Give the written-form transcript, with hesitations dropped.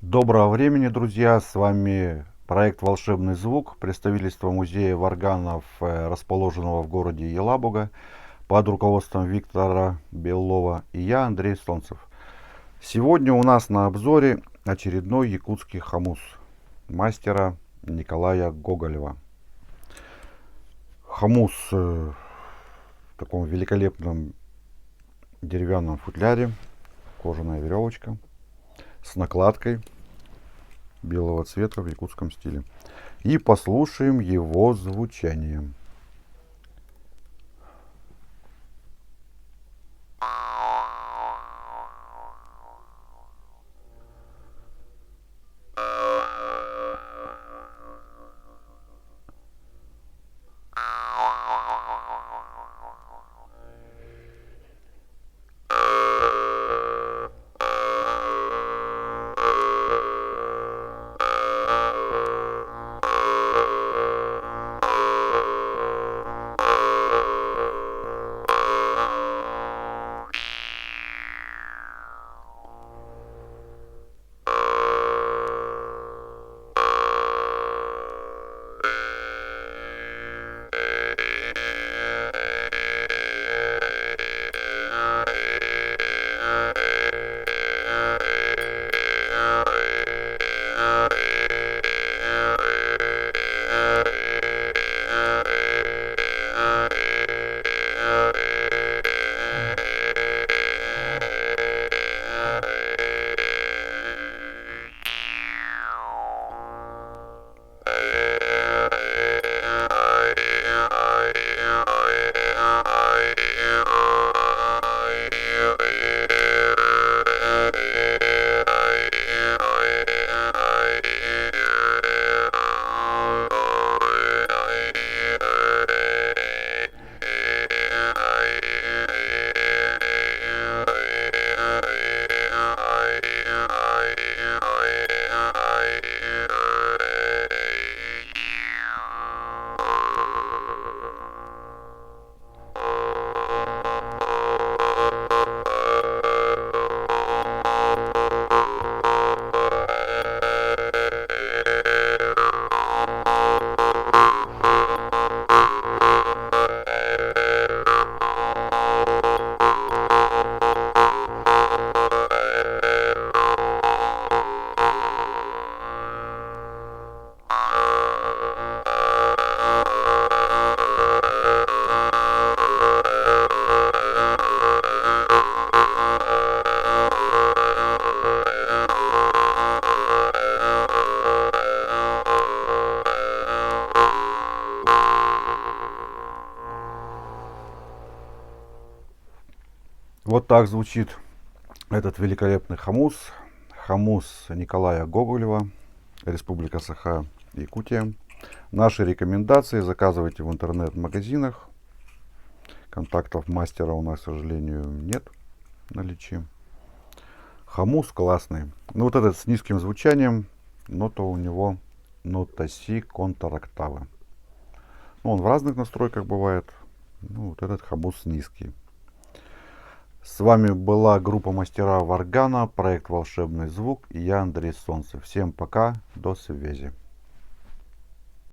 Доброго времени, друзья! С вами проект «Волшебный звук», представительство музея варганов, расположенного в городе Елабуга, под руководством Виктора Белова, и я, Андрей Солнцев. Сегодня у нас на обзоре очередной якутский хомус мастера Николая Гоголева. Хомус в таком великолепном деревянном футляре, кожаная веревочка с накладкой белого цвета в якутском стиле. И послушаем его звучание. Вот так звучит этот великолепный хомус. Хомус Николая Гоголева, Республика Саха, Якутия. Наши рекомендации заказывайте в интернет-магазинах. Контактов мастера у нас, к сожалению, нет в наличии. Хомус классный. Ну вот этот с низким звучанием, нота у него нота си контр-октава. Ну, он в разных настройках бывает. Ну, вот этот хомус низкий. С вами была группа мастера варгана, проект «Волшебный звук» и я, Андрей Солнцев. Всем пока, до связи.